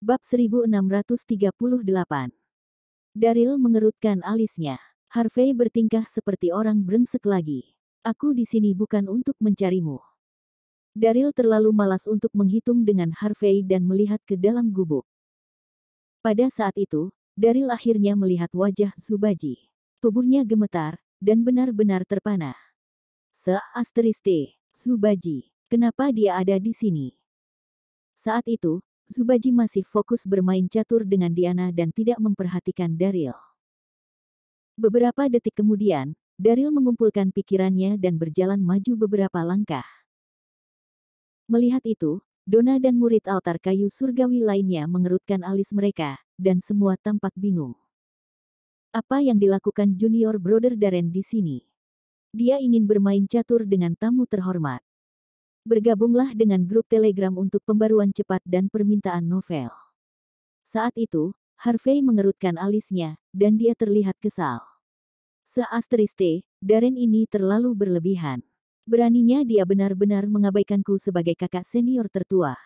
Bab 1638. Daryl mengerutkan alisnya. Harvey bertingkah seperti orang brengsek lagi. Aku di sini bukan untuk mencarimu. Daryl terlalu malas untuk menghitung dengan Harvey dan melihat ke dalam gubuk. Pada saat itu, Daryl akhirnya melihat wajah Zubaji. Tubuhnya gemetar, dan benar-benar terpana. Zubaji, kenapa dia ada di sini? Saat itu, Zubaji masih fokus bermain catur dengan Diana dan tidak memperhatikan Daryl. Beberapa detik kemudian, Daryl mengumpulkan pikirannya dan berjalan maju beberapa langkah. Melihat itu, Donna dan murid altar kayu surgawi lainnya mengerutkan alis mereka, dan semua tampak bingung. Apa yang dilakukan Junior Brother Darren di sini? Dia ingin bermain catur dengan tamu terhormat. Bergabunglah dengan grup Telegram untuk pembaruan cepat dan permintaan novel. Saat itu, Harvey mengerutkan alisnya, dan dia terlihat kesal. Darren ini terlalu berlebihan. Beraninya dia benar-benar mengabaikanku sebagai kakak senior tertua.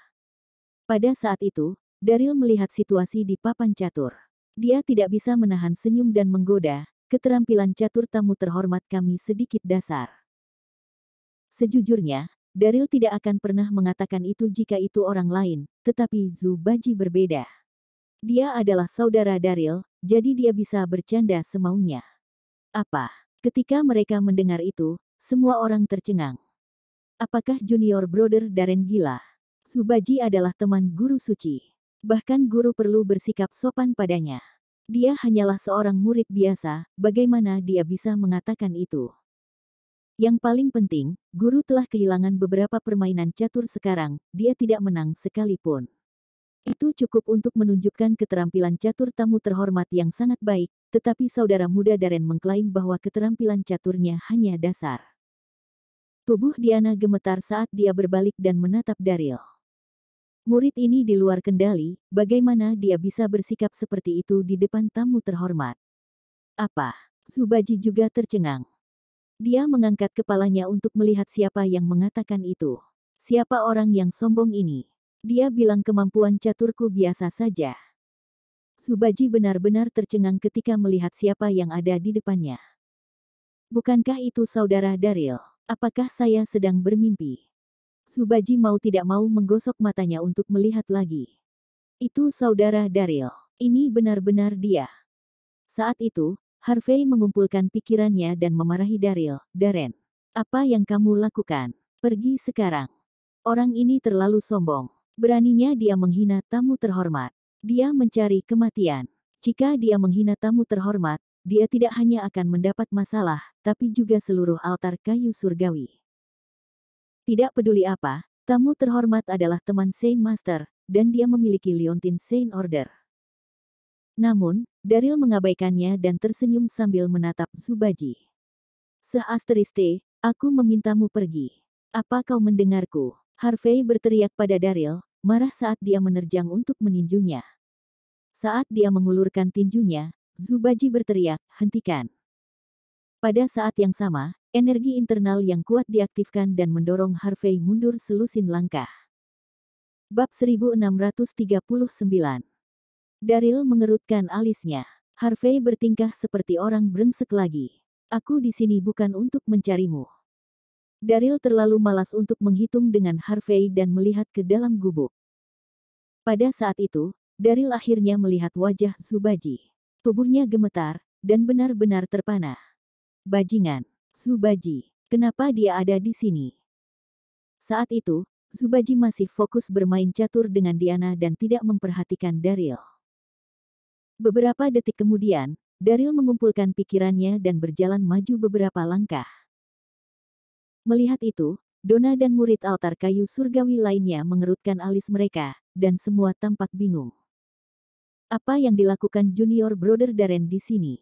Pada saat itu, Daryl melihat situasi di papan catur. Dia tidak bisa menahan senyum dan menggoda, keterampilan catur tamu terhormat kami sedikit dasar. Sejujurnya, Daryl tidak akan pernah mengatakan itu jika itu orang lain, tetapi Zubaji berbeda. Dia adalah saudara Daryl, jadi dia bisa bercanda semaunya. Apa? Ketika mereka mendengar itu, semua orang tercengang. Apakah Junior Brother Darren gila? Zubaji adalah teman guru suci. Bahkan guru perlu bersikap sopan padanya. Dia hanyalah seorang murid biasa, bagaimana dia bisa mengatakan itu? Yang paling penting, guru telah kehilangan beberapa permainan catur sekarang, dia tidak menang sekalipun. Itu cukup untuk menunjukkan keterampilan catur tamu terhormat yang sangat baik, tetapi saudara muda Darren mengklaim bahwa keterampilan caturnya hanya dasar. Tubuh Diana gemetar saat dia berbalik dan menatap Daryl. Murid ini di luar kendali, bagaimana dia bisa bersikap seperti itu di depan tamu terhormat? Apa? Zubaji juga tercengang. Dia mengangkat kepalanya untuk melihat siapa yang mengatakan itu. Siapa orang yang sombong ini? Dia bilang kemampuan caturku biasa saja. Zubaji benar-benar tercengang ketika melihat siapa yang ada di depannya. Bukankah itu saudara Daryl? Apakah saya sedang bermimpi? Zubaji mau tidak mau menggosok matanya untuk melihat lagi. Itu saudara Daryl. Ini benar-benar dia. Saat itu, Harvey mengumpulkan pikirannya dan memarahi Daryl. Darren, apa yang kamu lakukan? Pergi sekarang. Orang ini terlalu sombong. Beraninya dia menghina tamu terhormat. Dia mencari kematian. Jika dia menghina tamu terhormat, dia tidak hanya akan mendapat masalah, tapi juga seluruh altar kayu surgawi. Tidak peduli apa, tamu terhormat adalah teman Saint Master, dan dia memiliki Liontin Saint Order. Namun, Daryl mengabaikannya dan tersenyum sambil menatap Zubaji. Aku memintamu pergi. Apa kau mendengarku? Harvey berteriak pada Daryl, marah saat dia menerjang untuk meninjunya. Saat dia mengulurkan tinjunya, Zubaji berteriak, hentikan. Pada saat yang sama, energi internal yang kuat diaktifkan dan mendorong Harvey mundur selusin langkah. Bab 1639. Daryl mengerutkan alisnya. Harvey bertingkah seperti orang brengsek lagi. Aku di sini bukan untuk mencarimu. Daryl terlalu malas untuk menghitung dengan Harvey dan melihat ke dalam gubuk. Pada saat itu, Daryl akhirnya melihat wajah Zubaji. Tubuhnya gemetar, dan benar-benar terpana. Bajingan, Zubaji, kenapa dia ada di sini? Saat itu, Zubaji masih fokus bermain catur dengan Diana dan tidak memperhatikan Daryl. Beberapa detik kemudian, Daryl mengumpulkan pikirannya dan berjalan maju beberapa langkah. Melihat itu, Donna dan murid altar kayu surgawi lainnya mengerutkan alis mereka, dan semua tampak bingung. Apa yang dilakukan Junior Brother Darren di sini?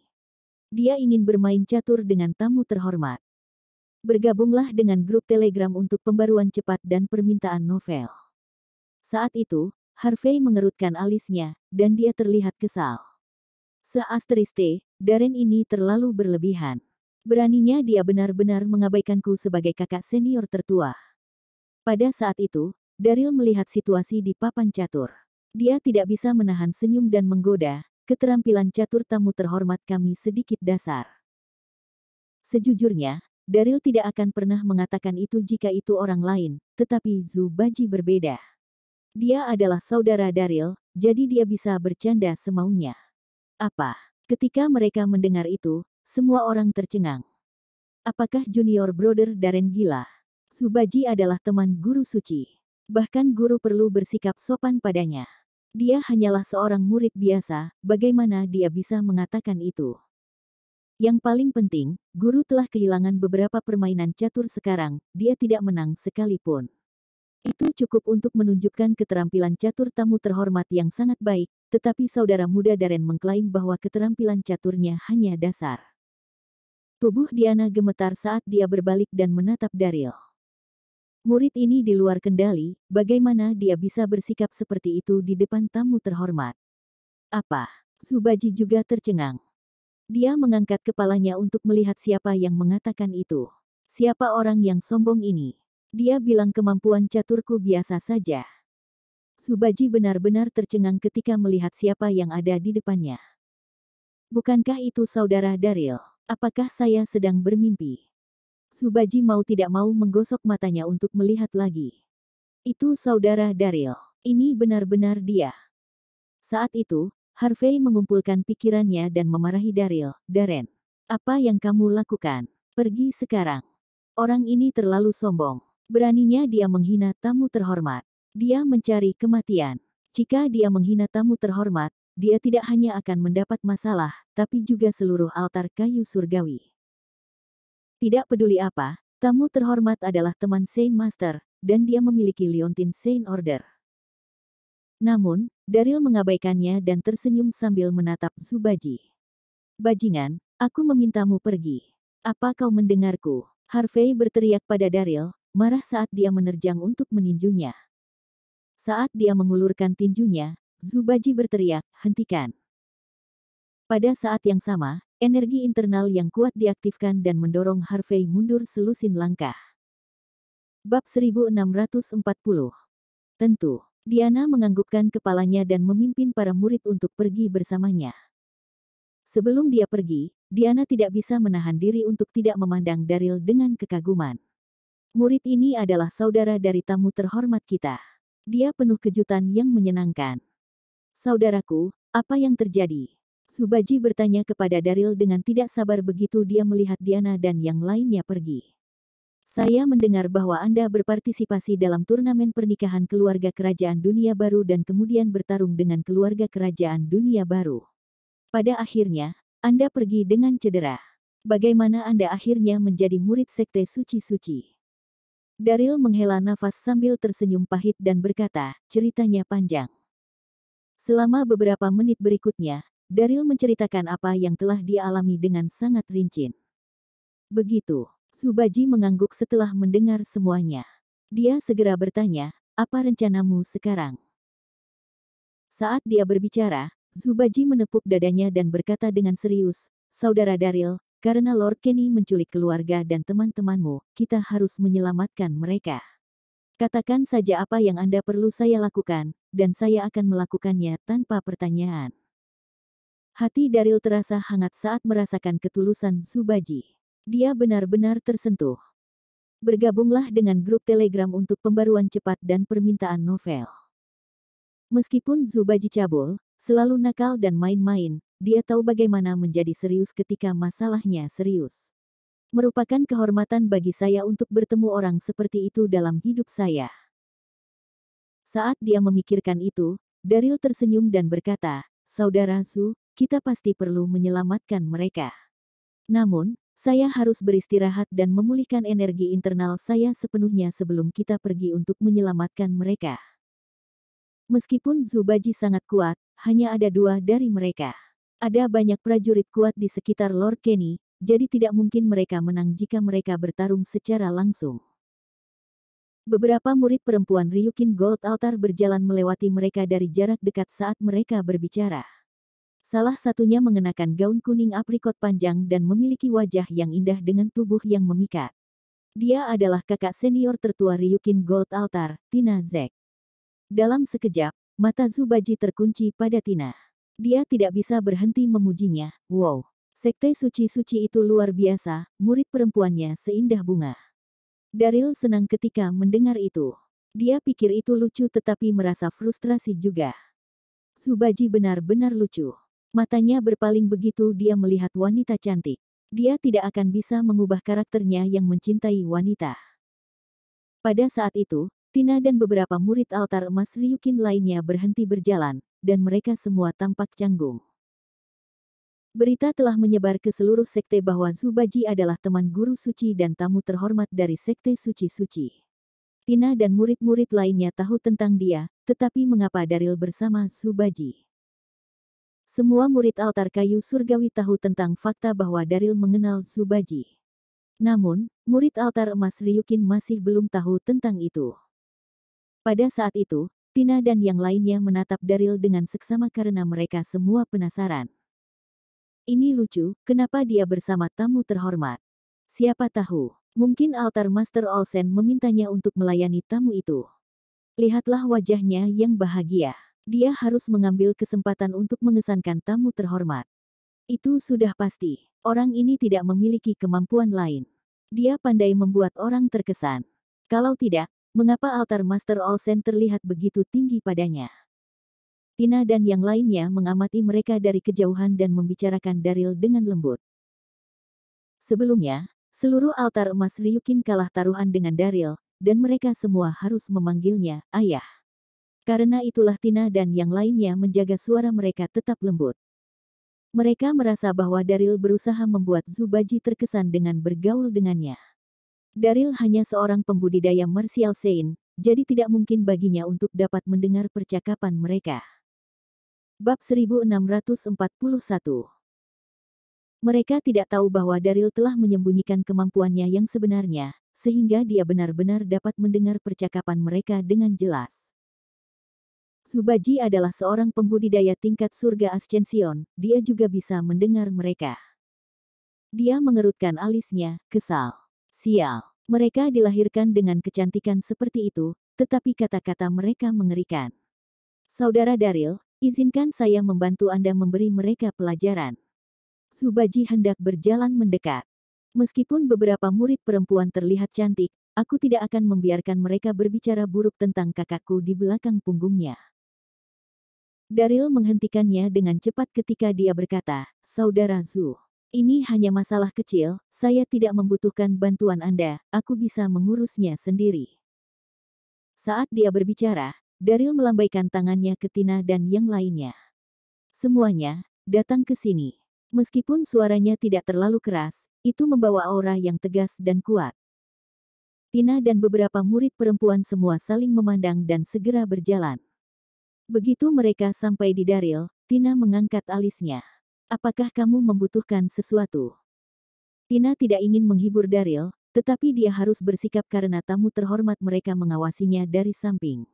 Dia ingin bermain catur dengan tamu terhormat. Bergabunglah dengan grup Telegram untuk pembaruan cepat dan permintaan novel. Saat itu, Harvey mengerutkan alisnya, dan dia terlihat kesal. Darren ini terlalu berlebihan. Beraninya dia benar-benar mengabaikanku sebagai kakak senior tertua. Pada saat itu, Daryl melihat situasi di papan catur. Dia tidak bisa menahan senyum dan menggoda, keterampilan catur tamu terhormat kami sedikit dasar. Sejujurnya, Daryl tidak akan pernah mengatakan itu jika itu orang lain, tetapi Zubaji berbeda. Dia adalah saudara Daryl, jadi dia bisa bercanda semaunya. Apa? Ketika mereka mendengar itu, semua orang tercengang. Apakah junior brother Darren gila? Zubaji adalah teman guru suci. Bahkan guru perlu bersikap sopan padanya. Dia hanyalah seorang murid biasa, bagaimana dia bisa mengatakan itu? Yang paling penting, guru telah kehilangan beberapa permainan catur sekarang, dia tidak menang sekalipun. Itu cukup untuk menunjukkan keterampilan catur tamu terhormat yang sangat baik, tetapi saudara muda Darren mengklaim bahwa keterampilan caturnya hanya dasar. Tubuh Diana gemetar saat dia berbalik dan menatap Daryl. Murid ini di luar kendali, bagaimana dia bisa bersikap seperti itu di depan tamu terhormat? Apa? Zubaji juga tercengang. Dia mengangkat kepalanya untuk melihat siapa yang mengatakan itu. Siapa orang yang sombong ini? Dia bilang kemampuan caturku biasa saja. Zubaji benar-benar tercengang ketika melihat siapa yang ada di depannya. Bukankah itu saudara Daryl? Apakah saya sedang bermimpi? Zubaji mau tidak mau menggosok matanya untuk melihat lagi. Itu saudara Daryl. Ini benar-benar dia. Saat itu, Harvey mengumpulkan pikirannya dan memarahi Daryl. Darren, apa yang kamu lakukan? Pergi sekarang. Orang ini terlalu sombong. Beraninya dia menghina tamu terhormat. Dia mencari kematian. Jika dia menghina tamu terhormat, dia tidak hanya akan mendapat masalah, tapi juga seluruh altar kayu surgawi. Tidak peduli apa, tamu terhormat adalah teman Saint Master, dan dia memiliki Liontin Saint Order. Namun, Daryl mengabaikannya dan tersenyum sambil menatap Zubaji. Bajingan, aku memintamu pergi. Apa kau mendengarku? Harvey berteriak pada Daryl, marah saat dia menerjang untuk meninjunya. Saat dia mengulurkan tinjunya, Zubaji berteriak, hentikan. Pada saat yang sama, energi internal yang kuat diaktifkan dan mendorong Harvey mundur selusin langkah. Bab 1640. Tentu, Diana menganggukkan kepalanya dan memimpin para murid untuk pergi bersamanya. Sebelum dia pergi, Diana tidak bisa menahan diri untuk tidak memandang Daryl dengan kekaguman. Murid ini adalah saudara dari tamu terhormat kita. Dia penuh kejutan yang menyenangkan. Saudaraku, apa yang terjadi? Zubaji bertanya kepada Daryl dengan tidak sabar begitu dia melihat Diana dan yang lainnya pergi. Saya mendengar bahwa Anda berpartisipasi dalam turnamen pernikahan keluarga kerajaan dunia baru dan kemudian bertarung dengan keluarga kerajaan dunia baru. Pada akhirnya, Anda pergi dengan cedera. Bagaimana Anda akhirnya menjadi murid sekte suci-suci? Daryl menghela nafas sambil tersenyum pahit dan berkata, ceritanya panjang. Selama beberapa menit berikutnya, Daryl menceritakan apa yang telah dia alami dengan sangat rinci. Begitu, Zubaji mengangguk setelah mendengar semuanya. Dia segera bertanya, apa rencanamu sekarang? Saat dia berbicara, Zubaji menepuk dadanya dan berkata dengan serius, Saudara Daryl, karena Lord Kenny menculik keluarga dan teman-temanmu, kita harus menyelamatkan mereka. Katakan saja apa yang Anda perlu saya lakukan, dan saya akan melakukannya tanpa pertanyaan. Hati Daryl terasa hangat saat merasakan ketulusan Zubaji. Dia benar-benar tersentuh. Bergabunglah dengan grup Telegram untuk pembaruan cepat dan permintaan novel. Meskipun Zubaji cabul, selalu nakal dan main-main, dia tahu bagaimana menjadi serius ketika masalahnya serius. Merupakan kehormatan bagi saya untuk bertemu orang seperti itu dalam hidup saya. Saat dia memikirkan itu, Daryl tersenyum dan berkata, Saudara Zu, kita pasti perlu menyelamatkan mereka. Namun, saya harus beristirahat dan memulihkan energi internal saya sepenuhnya sebelum kita pergi untuk menyelamatkan mereka. Meskipun Zubaji sangat kuat, hanya ada 2 dari mereka. Ada banyak prajurit kuat di sekitar Lord Kenny, jadi tidak mungkin mereka menang jika mereka bertarung secara langsung. Beberapa murid perempuan Ryukin Gold Altar berjalan melewati mereka dari jarak dekat saat mereka berbicara. Salah satunya mengenakan gaun kuning aprikot panjang dan memiliki wajah yang indah dengan tubuh yang memikat. Dia adalah kakak senior tertua Ryukin Gold Altar, Tina Zek. Dalam sekejap, mata Zubaji terkunci pada Tina. Dia tidak bisa berhenti memujinya. Wow, sekte suci-suci itu luar biasa, murid perempuannya seindah bunga. Daryl senang ketika mendengar itu. Dia pikir itu lucu tetapi merasa frustrasi juga. Zubaji benar-benar lucu. Matanya berpaling begitu dia melihat wanita cantik. Dia tidak akan bisa mengubah karakternya yang mencintai wanita. Pada saat itu, Tina dan beberapa murid altar emas Ryukin lainnya berhenti berjalan, dan mereka semua tampak canggung. Berita telah menyebar ke seluruh sekte bahwa Zubaji adalah teman guru suci dan tamu terhormat dari sekte suci-suci. Tina dan murid-murid lainnya tahu tentang dia, tetapi mengapa Daryl bersama Zubaji? Semua murid altar kayu surgawi tahu tentang fakta bahwa Daryl mengenal Zubaji. Namun, murid altar emas Ryukin masih belum tahu tentang itu. Pada saat itu, Tina dan yang lainnya menatap Daryl dengan seksama karena mereka semua penasaran. Ini lucu, kenapa dia bersama tamu terhormat? Siapa tahu, mungkin altar Master Olsen memintanya untuk melayani tamu itu. Lihatlah wajahnya yang bahagia. Dia harus mengambil kesempatan untuk mengesankan tamu terhormat. Itu sudah pasti. Orang ini tidak memiliki kemampuan lain. Dia pandai membuat orang terkesan. Kalau tidak, mengapa altar Master Olsen terlihat begitu tinggi padanya? Tina dan yang lainnya mengamati mereka dari kejauhan dan membicarakan Daryl dengan lembut. Sebelumnya, seluruh altar emas Ryukin kalah taruhan dengan Daryl, dan mereka semua harus memanggilnya ayah. Karena itulah Tina dan yang lainnya menjaga suara mereka tetap lembut. Mereka merasa bahwa Daryl berusaha membuat Zubaji terkesan dengan bergaul dengannya. Daryl hanya seorang pembudidaya martial saint, jadi tidak mungkin baginya untuk dapat mendengar percakapan mereka. Bab 1641. Mereka tidak tahu bahwa Daryl telah menyembunyikan kemampuannya yang sebenarnya, sehingga dia benar-benar dapat mendengar percakapan mereka dengan jelas. Zubaji adalah seorang pembudidaya tingkat surga Ascension, dia juga bisa mendengar mereka. Dia mengerutkan alisnya, kesal. Sial, mereka dilahirkan dengan kecantikan seperti itu, tetapi kata-kata mereka mengerikan. Saudara Daryl, izinkan saya membantu Anda memberi mereka pelajaran. Zubaji hendak berjalan mendekat. Meskipun beberapa murid perempuan terlihat cantik, aku tidak akan membiarkan mereka berbicara buruk tentang kakakku di belakang punggungnya. Daryl menghentikannya dengan cepat ketika dia berkata, Saudara Zu, ini hanya masalah kecil, saya tidak membutuhkan bantuan Anda, aku bisa mengurusnya sendiri. Saat dia berbicara, Daryl melambaikan tangannya ke Tina dan yang lainnya. Semuanya, datang ke sini. Meskipun suaranya tidak terlalu keras, itu membawa aura yang tegas dan kuat. Tina dan beberapa murid perempuan semua saling memandang dan segera berjalan. Begitu mereka sampai di Daryl, Tina mengangkat alisnya. Apakah kamu membutuhkan sesuatu? Tina tidak ingin menghibur Daryl, tetapi dia harus bersikap karena tamu terhormat mereka mengawasinya dari samping.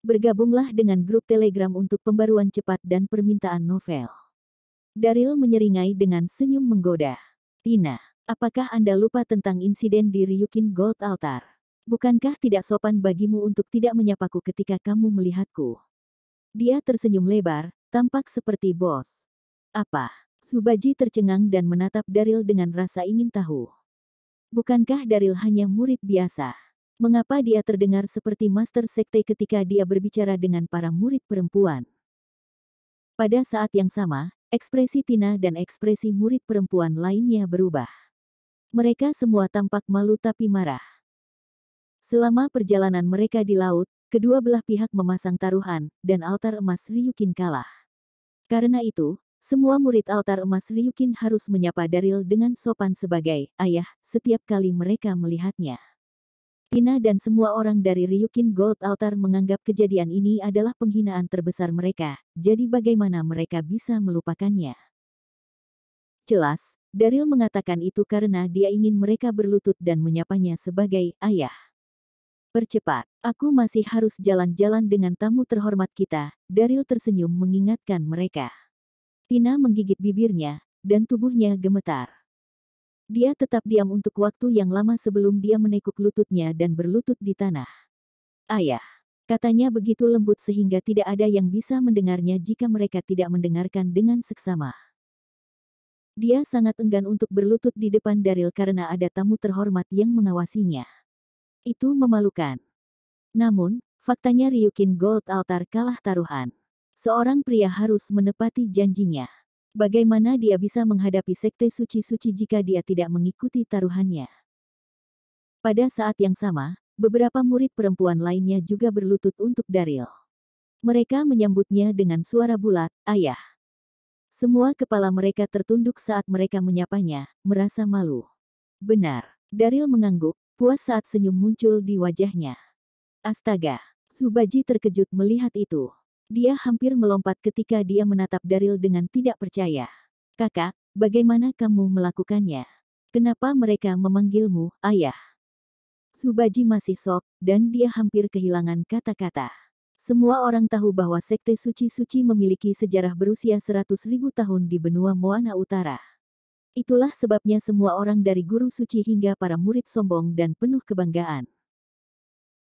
Bergabunglah dengan grup Telegram untuk pembaruan cepat dan permintaan novel. Daryl menyeringai dengan senyum menggoda. Tina, apakah Anda lupa tentang insiden di Ryukin Gold Altar? Bukankah tidak sopan bagimu untuk tidak menyapaku ketika kamu melihatku? Dia tersenyum lebar, tampak seperti bos. Apa? Zubaji tercengang dan menatap Daryl dengan rasa ingin tahu. Bukankah Daryl hanya murid biasa? Mengapa dia terdengar seperti master sekte ketika dia berbicara dengan para murid perempuan? Pada saat yang sama, ekspresi Tina dan ekspresi murid perempuan lainnya berubah. Mereka semua tampak malu tapi marah. Selama perjalanan mereka di laut, kedua belah pihak memasang taruhan, dan altar emas Ryukin kalah. Karena itu, semua murid altar emas Ryukin harus menyapa Daryl dengan sopan sebagai ayah setiap kali mereka melihatnya. Tina dan semua orang dari Ryukin Gold Altar menganggap kejadian ini adalah penghinaan terbesar mereka, jadi bagaimana mereka bisa melupakannya? Jelas, Daryl mengatakan itu karena dia ingin mereka berlutut dan menyapanya sebagai ayah. Percepat, aku masih harus jalan-jalan dengan tamu terhormat kita, Daryl tersenyum mengingatkan mereka. Tina menggigit bibirnya, dan tubuhnya gemetar. Dia tetap diam untuk waktu yang lama sebelum dia menekuk lututnya dan berlutut di tanah. Ayah, Katanya begitu lembut sehingga tidak ada yang bisa mendengarnya jika mereka tidak mendengarkan dengan seksama. Dia sangat enggan untuk berlutut di depan Daryl karena ada tamu terhormat yang mengawasinya. Itu memalukan. Namun, faktanya Ryukin Gold Altar kalah taruhan. Seorang pria harus menepati janjinya. Bagaimana dia bisa menghadapi sekte suci-suci jika dia tidak mengikuti taruhannya? Pada saat yang sama, beberapa murid perempuan lainnya juga berlutut untuk Daryl. Mereka menyambutnya dengan suara bulat, "Ayah." Semua kepala mereka tertunduk saat mereka menyapanya, merasa malu. Benar, Daryl mengangguk, puas saat senyum muncul di wajahnya. Astaga, Subaji terkejut melihat itu. Dia hampir melompat ketika dia menatap Daryl dengan tidak percaya. "Kakak, bagaimana kamu melakukannya? Kenapa mereka memanggilmu, ayah?" Subaji masih shock, dan dia hampir kehilangan kata-kata. Semua orang tahu bahwa sekte suci-suci memiliki sejarah berusia 100.000 tahun di benua Moana Utara. Itulah sebabnya semua orang dari guru suci hingga para murid sombong dan penuh kebanggaan.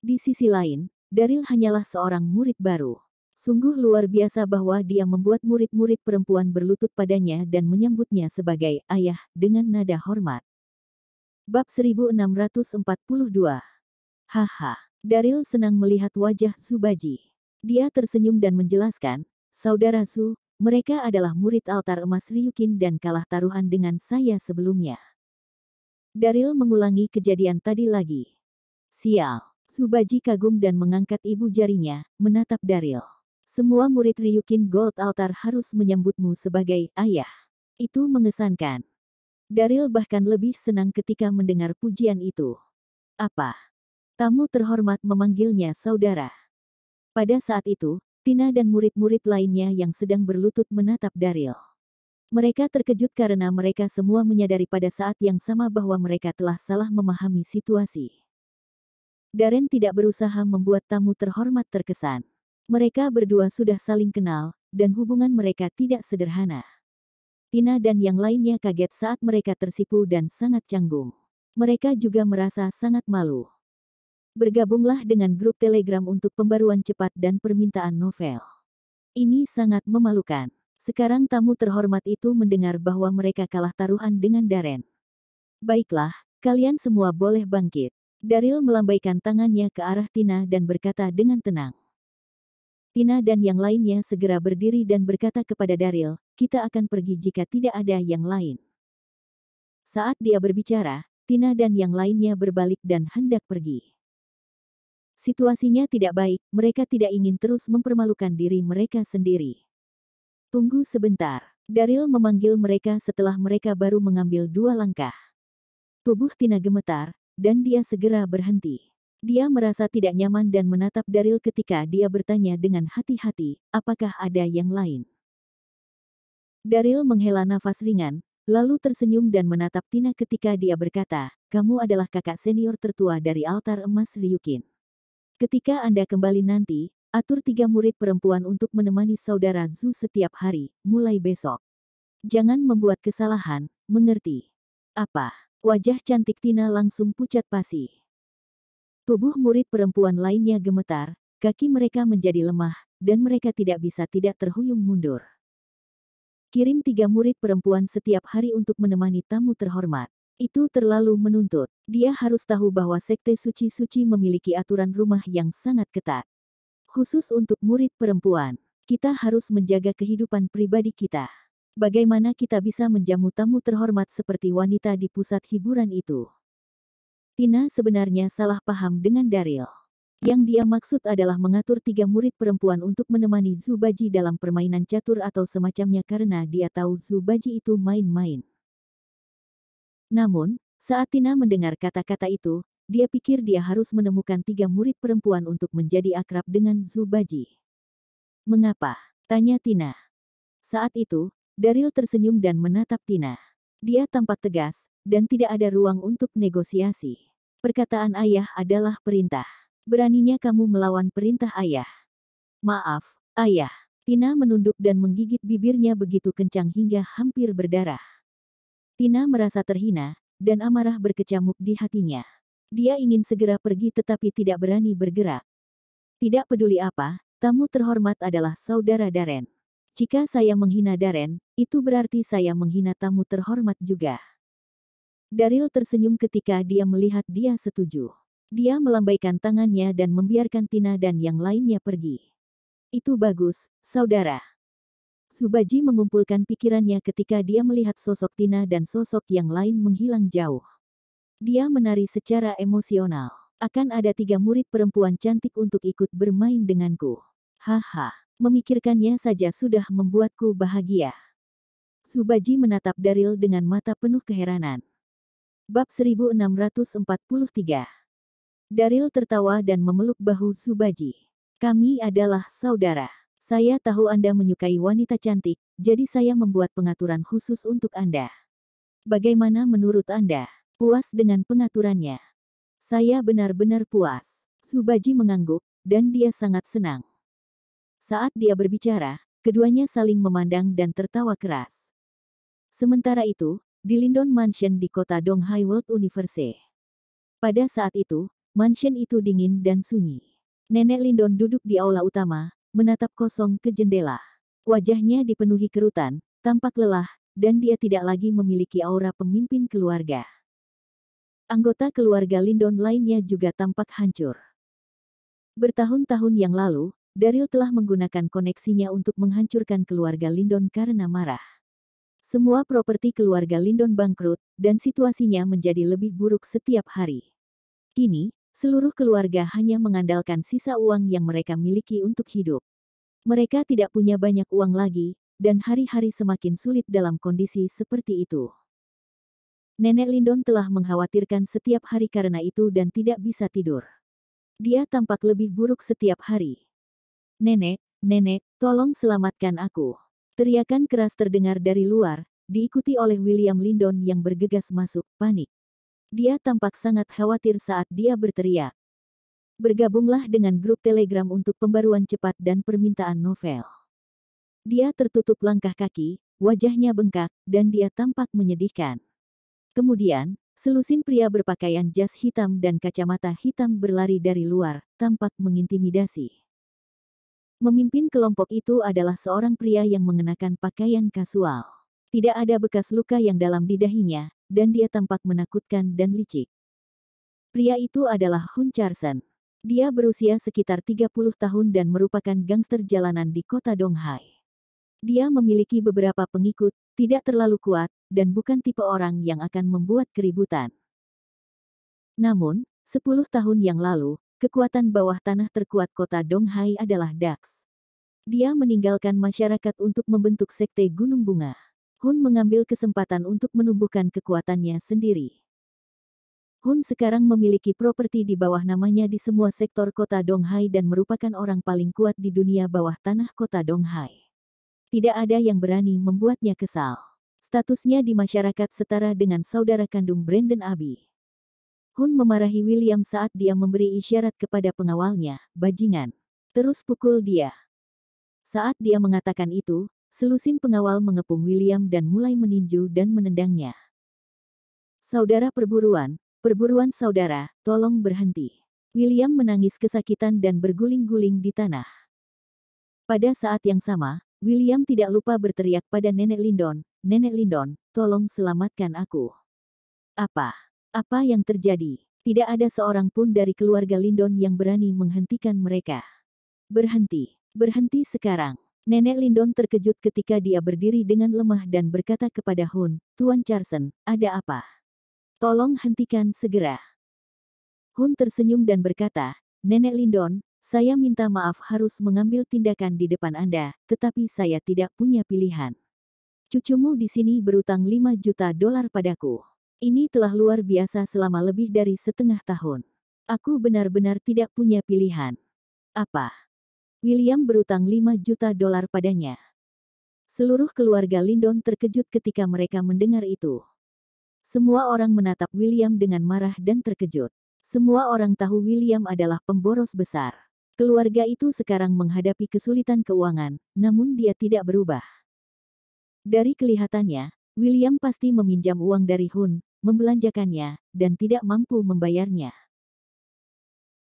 Di sisi lain, Daryl hanyalah seorang murid baru. Sungguh luar biasa bahwa dia membuat murid-murid perempuan berlutut padanya dan menyambutnya sebagai ayah dengan nada hormat. Bab 1642. Haha. Daryl senang melihat wajah Subaji. Dia tersenyum dan menjelaskan, "Saudara Su, mereka adalah murid altar emas Ryukin dan kalah taruhan dengan saya sebelumnya." Daryl mengulangi kejadian tadi lagi. Sial. Subaji kagum dan mengangkat ibu jarinya, menatap Daryl. "Semua murid Ryukin Gold Altar harus menyambutmu sebagai ayah. Itu mengesankan." Daryl bahkan lebih senang ketika mendengar pujian itu. Apa? Tamu terhormat memanggilnya saudara. Pada saat itu, Tina dan murid-murid lainnya yang sedang berlutut menatap Daryl. Mereka terkejut karena mereka semua menyadari pada saat yang sama bahwa mereka telah salah memahami situasi. Darren tidak berusaha membuat tamu terhormat terkesan. Mereka berdua sudah saling kenal, dan hubungan mereka tidak sederhana. Tina dan yang lainnya kaget saat mereka tersipu dan sangat canggung. Mereka juga merasa sangat malu. Bergabunglah dengan grup Telegram untuk pembaruan cepat dan permintaan novel. Ini sangat memalukan. Sekarang tamu terhormat itu mendengar bahwa mereka kalah taruhan dengan Darren. "Baiklah, kalian semua boleh bangkit." Daryl melambaikan tangannya ke arah Tina dan berkata dengan tenang. Tina dan yang lainnya segera berdiri dan berkata kepada Daryl, "Kita akan pergi jika tidak ada yang lain." Saat dia berbicara, Tina dan yang lainnya berbalik dan hendak pergi. Situasinya tidak baik, mereka tidak ingin terus mempermalukan diri mereka sendiri. "Tunggu sebentar." Daryl memanggil mereka setelah mereka baru mengambil 2 langkah. Tubuh Tina gemetar, dan dia segera berhenti. Dia merasa tidak nyaman dan menatap Daryl ketika dia bertanya dengan hati-hati, "Apakah ada yang lain?" Daryl menghela nafas ringan, lalu tersenyum dan menatap Tina ketika dia berkata, "Kamu adalah kakak senior tertua dari altar emas Ryukin. Ketika Anda kembali nanti, atur 3 murid perempuan untuk menemani saudara Zu setiap hari, mulai besok. Jangan membuat kesalahan, mengerti?" "Apa?" Wajah cantik Tina langsung pucat pasi. Tubuh murid perempuan lainnya gemetar, kaki mereka menjadi lemah, dan mereka tidak bisa tidak terhuyung mundur. Kirim 3 murid perempuan setiap hari untuk menemani tamu terhormat. Itu terlalu menuntut. Dia harus tahu bahwa sekte suci-suci memiliki aturan rumah yang sangat ketat. Khusus untuk murid perempuan, kita harus menjaga kehidupan pribadi kita. Bagaimana kita bisa menjamu tamu terhormat seperti wanita di pusat hiburan itu? Tina sebenarnya salah paham dengan Daryl. Yang dia maksud adalah mengatur 3 murid perempuan untuk menemani Subaji dalam permainan catur atau semacamnya karena dia tahu Subaji itu main-main. Namun, saat Tina mendengar kata-kata itu, dia pikir dia harus menemukan 3 murid perempuan untuk menjadi akrab dengan Subaji. "Mengapa?" tanya Tina. Saat itu, Daryl tersenyum dan menatap Tina. Dia tampak tegas, dan tidak ada ruang untuk negosiasi. "Perkataan ayah adalah perintah. Beraninya kamu melawan perintah ayah." "Maaf, ayah." Tina menunduk dan menggigit bibirnya begitu kencang hingga hampir berdarah. Tina merasa terhina, dan amarah berkecamuk di hatinya. Dia ingin segera pergi tetapi tidak berani bergerak. Tidak peduli apa, tamu terhormat adalah saudara Darren. Jika saya menghina Darren, itu berarti saya menghina tamu terhormat juga. Daryl tersenyum ketika dia melihat dia setuju. Dia melambaikan tangannya dan membiarkan Tina dan yang lainnya pergi. Itu bagus, saudara. Subaji mengumpulkan pikirannya ketika dia melihat sosok Tina dan sosok yang lain menghilang jauh. Dia menari secara emosional. Akan ada 3 murid perempuan cantik untuk ikut bermain denganku. Haha, memikirkannya saja sudah membuatku bahagia. Subaji menatap Daryl dengan mata penuh keheranan. Bab 1643. Daryl tertawa dan memeluk bahu Subaji. Kami adalah saudara. Saya tahu Anda menyukai wanita cantik, jadi saya membuat pengaturan khusus untuk Anda. Bagaimana menurut Anda? Puas dengan pengaturannya? Saya benar-benar puas. Subaji mengangguk, dan dia sangat senang. Saat dia berbicara, keduanya saling memandang dan tertawa keras. Sementara itu, di Lindon Mansion di kota Donghai World University. Pada saat itu, mansion itu dingin dan sunyi. Nenek Lindon duduk di aula utama, menatap kosong ke jendela. Wajahnya dipenuhi kerutan, tampak lelah, dan dia tidak lagi memiliki aura pemimpin keluarga. Anggota keluarga Lindon lainnya juga tampak hancur. Bertahun-tahun yang lalu, Daryl telah menggunakan koneksinya untuk menghancurkan keluarga Lindon karena marah. Semua properti keluarga Lindon bangkrut, dan situasinya menjadi lebih buruk setiap hari. Kini, seluruh keluarga hanya mengandalkan sisa uang yang mereka miliki untuk hidup. Mereka tidak punya banyak uang lagi, dan hari-hari semakin sulit dalam kondisi seperti itu. Nenek Lindon telah mengkhawatirkan setiap hari karena itu dan tidak bisa tidur. Dia tampak lebih buruk setiap hari. Nenek, nenek, tolong selamatkan aku. Teriakan keras terdengar dari luar, diikuti oleh William Lindon yang bergegas masuk, panik. Dia tampak sangat khawatir saat dia berteriak. Bergabunglah dengan grup Telegram untuk pembaruan cepat dan permintaan novel. Dia tertutup langkah kaki, wajahnya bengkak, dan dia tampak menyedihkan. Kemudian, selusin pria berpakaian jas hitam dan kacamata hitam berlari dari luar, tampak mengintimidasi. Memimpin kelompok itu adalah seorang pria yang mengenakan pakaian kasual. Tidak ada bekas luka yang dalam di dahinya, dan dia tampak menakutkan dan licik. Pria itu adalah Hun Charsen. Dia berusia sekitar 30 tahun dan merupakan gangster jalanan di kota Donghai. Dia memiliki beberapa pengikut, tidak terlalu kuat, dan bukan tipe orang yang akan membuat keributan. Namun, 10 tahun yang lalu, kekuatan bawah tanah terkuat kota Donghai adalah Dax. Dia meninggalkan masyarakat untuk membentuk sekte Gunung Bunga. Hun mengambil kesempatan untuk menumbuhkan kekuatannya sendiri. Hun sekarang memiliki properti di bawah namanya di semua sektor kota Donghai dan merupakan orang paling kuat di dunia bawah tanah kota Donghai. Tidak ada yang berani membuatnya kesal. Statusnya di masyarakat setara dengan saudara kandung Brandon Abi. Hun memarahi William saat dia memberi isyarat kepada pengawalnya, bajingan. Terus pukul dia. Saat dia mengatakan itu, selusin pengawal mengepung William dan mulai meninju dan menendangnya. Saudara perburuan saudara, tolong berhenti. William menangis kesakitan dan berguling-guling di tanah. Pada saat yang sama, William tidak lupa berteriak pada Nenek Lindon, tolong selamatkan aku. Apa yang terjadi? Tidak ada seorang pun dari keluarga Lindon yang berani menghentikan mereka. Berhenti sekarang. Nenek Lindon terkejut ketika dia berdiri dengan lemah dan berkata kepada Hun, Tuan Charsen, ada apa? Tolong hentikan segera. Hun tersenyum dan berkata, Nenek Lindon, saya minta maaf harus mengambil tindakan di depan Anda, tetapi saya tidak punya pilihan. Cucumu di sini berutang $5 juta padaku. Ini telah luar biasa selama lebih dari setengah tahun. Aku benar-benar tidak punya pilihan. Apa? William berutang $5 juta padanya. Seluruh keluarga Lindon terkejut ketika mereka mendengar itu. Semua orang menatap William dengan marah dan terkejut. Semua orang tahu William adalah pemboros besar. Keluarga itu sekarang menghadapi kesulitan keuangan, namun dia tidak berubah. Dari kelihatannya, William pasti meminjam uang dari Hun, membelanjakannya, dan tidak mampu membayarnya.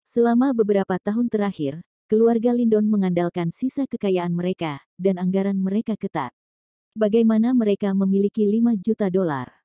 Selama beberapa tahun terakhir, keluarga Lindon mengandalkan sisa kekayaan mereka, dan anggaran mereka ketat. Bagaimana mereka memiliki 5 juta dolar?